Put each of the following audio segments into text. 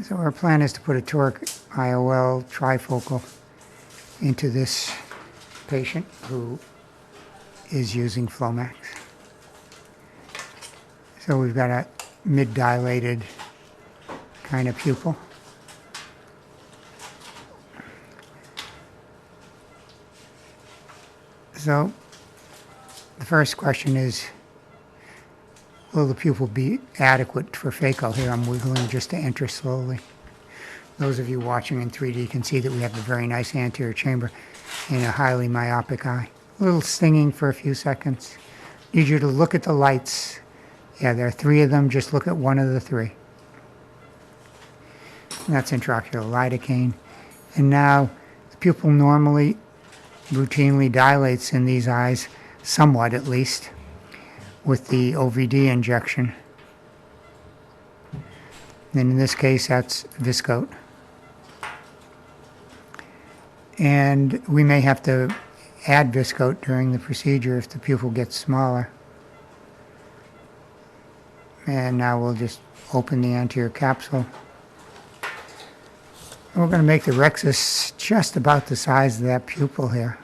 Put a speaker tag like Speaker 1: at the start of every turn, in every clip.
Speaker 1: So our plan is to put a toric IOL trifocal into this patient who is using Flomax. So we've got a mid-dilated kind of pupil. So the first question is, will the pupil be adequate for phaco? Here I'm wiggling just to enter slowly. Those of you watching in 3D can see that we have a very nice anterior chamber in a highly myopic eye. A little stinging for a few seconds. Need you to look at the lights. Yeah, there are 3 of them. Just look at one of the 3. And that's intraocular lidocaine. And now the pupil normally routinely dilates in these eyes, somewhat at least, with the OVD injection. And in this case, that's viscoat. And we may have to add viscoat during the procedure if the pupil gets smaller. And now we'll just open the anterior capsule. And we're going to make the rexus just about the size of that pupil here.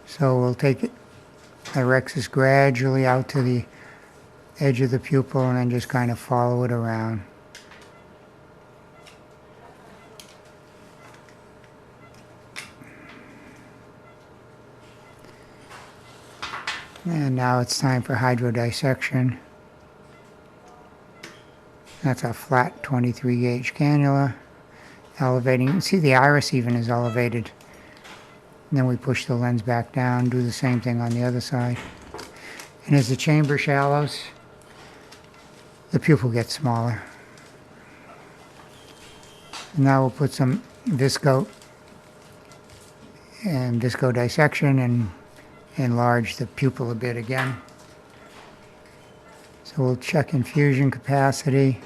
Speaker 1: So we'll take the rexus gradually out to the edge of the pupil and then just kind of follow it around. And now it's time for hydrodissection. That's a flat 23 gauge cannula, elevating. You can see the iris even is elevated. And then we push the lens back down, do the same thing on the other side. And as the chamber shallows, the pupil gets smaller. And now we'll put some viscoat and viscodissection and enlarge the pupil a bit again. So we'll check infusion capacity.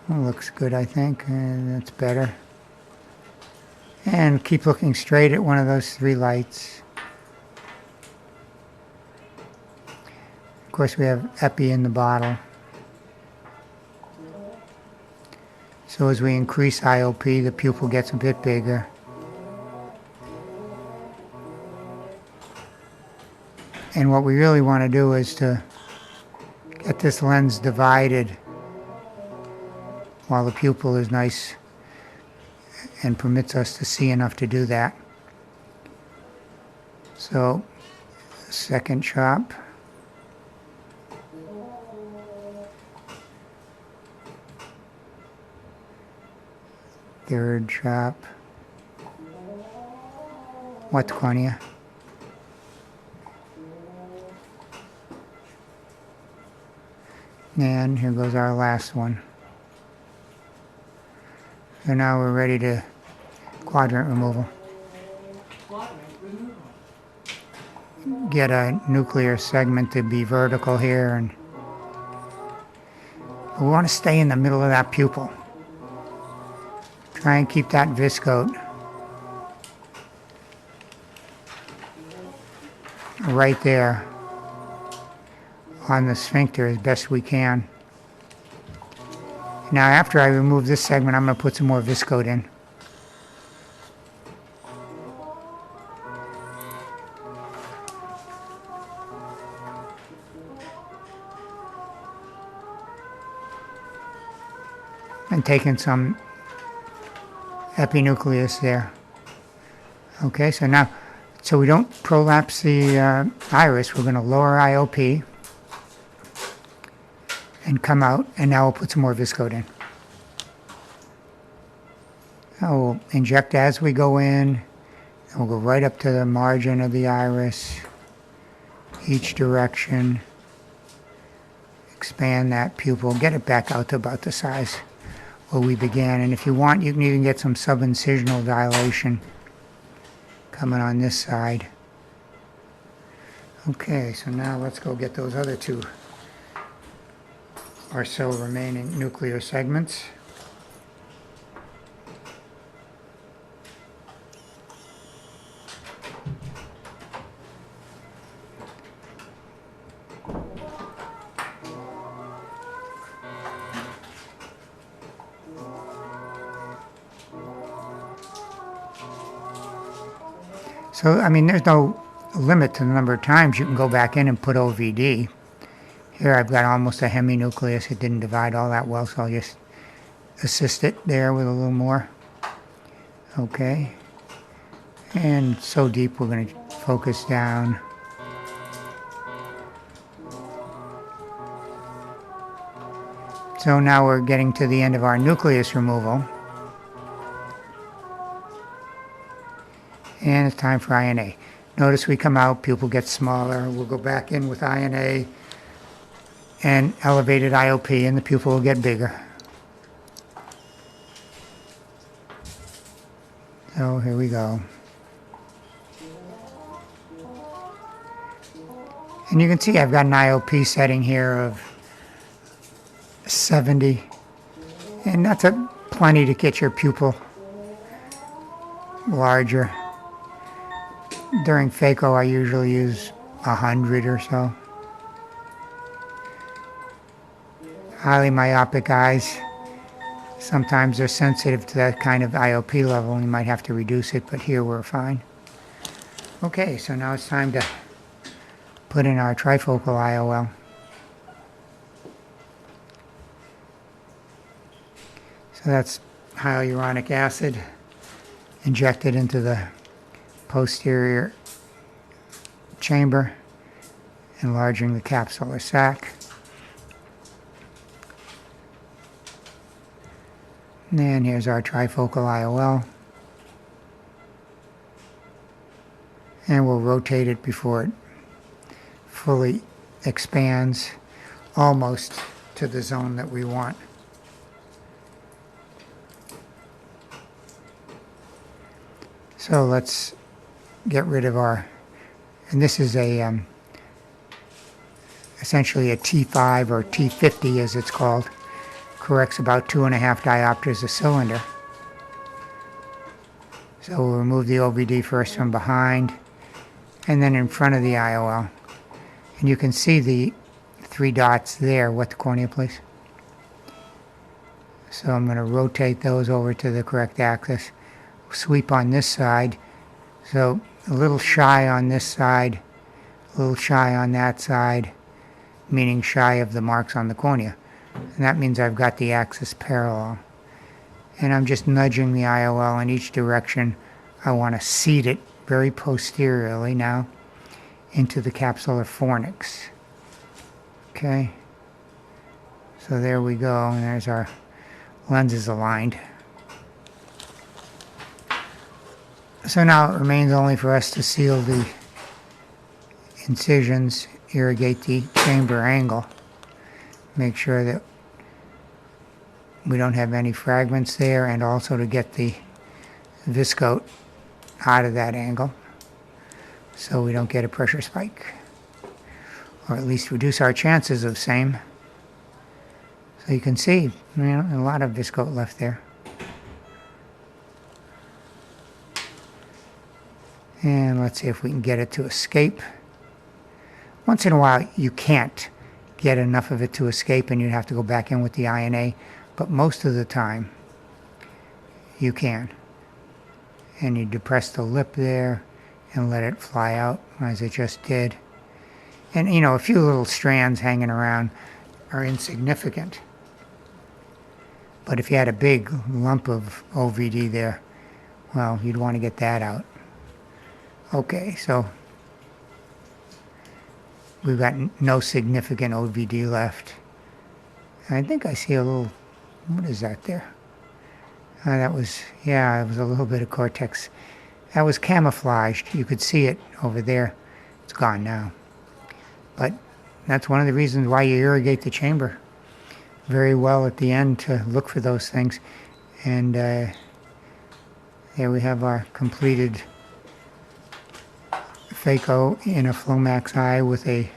Speaker 1: Well, looks good, I think, and that's better. And keep looking straight at one of those 3 lights. Of course, we have epi in the bottle. So as we increase IOP, the pupil gets a bit bigger. And what we really want to do is to get this lens divided while the pupil is nice and permits us to see enough to do that. So, second chop. Third chop. What's cornea? And here goes our last one. So now we're ready to quadrant removal. Get a nuclear segment to be vertical here, and we want to stay in the middle of that pupil. Try and keep that viscoat right there on the sphincter as best we can. Now after I remove this segment, I'm going to put some more viscoat in. And taking some epinucleus there. Okay, so now, so we don't prolapse the iris, we're going to lower IOP and come out, and now we'll put some more viscoat in. Now we'll inject as we go in, and we'll go right up to the margin of the iris, each direction, expand that pupil, get it back out to about the size where we began. And if you want, you can even get some subincisional dilation coming on this side. Okay, so now let's go get those other 2 or so remaining nuclear segments. So, I mean, there's no limit to the number of times you can go back in and put OVD. Here I've got almost a heminucleus. It didn't divide all that well, so I'll just assist it there with a little more. Okay. And so deep we're going to focus down. So now we're getting to the end of our nucleus removal. And it's time for INA. Notice we come out, pupil gets smaller. We'll go back in with INA and elevated IOP, and the pupil will get bigger. So here we go. And you can see I've got an IOP setting here of 70. And that's plenty to get your pupil larger. During phaco, I usually use 100 or so. Highly myopic eyes, sometimes they're sensitive to that kind of IOP level and you might have to reduce it, but here we're fine. Okay, so now it's time to put in our trifocal IOL. So that's hyaluronic acid injected into the posterior chamber, enlarging the capsular sac. And here's our trifocal IOL. And we'll rotate it before it fully expands almost to the zone that we want. So let's get rid of our, and this is a essentially a T5 or T50 as it's called. Corrects about 2.5 diopters a cylinder. So we'll remove the OVD first from behind and then in front of the IOL. And you can see the 3 dots there. What the cornea, please? So I'm going to rotate those over to the correct axis. Sweep on this side. So a little shy on this side, a little shy on that side, meaning shy of the marks on the cornea. And that means I've got the axis parallel. And I'm just nudging the IOL in each direction. I want to seat it very posteriorly now into the capsular fornix. Okay. So there we go, and there's our lenses aligned. So now it remains only for us to seal the incisions, irrigate the chamber angle. Make sure that we don't have any fragments there, and also to get the viscoat out of that angle so we don't get a pressure spike, or at least reduce our chances of same. So you can see, a lot of viscoat left there. And let's see if we can get it to escape. Once in a while you can't get enough of it to escape and you'd have to go back in with the INA, but most of the time you can. And you depress the lip there and let it fly out as it just did. And a few little strands hanging around are insignificant. But if you had a big lump of OVD there, well, you'd want to get that out. Okay, so we've got no significant OVD left. I think I see a little, what is that there? That was, it was a little bit of cortex. That was camouflaged. You could see it over there. It's gone now. But that's one of the reasons why you irrigate the chamber very well at the end, to look for those things. And there we have our completed phaco in a Flomax eye with a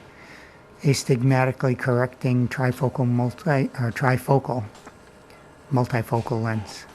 Speaker 1: astigmatically correcting multifocal lens.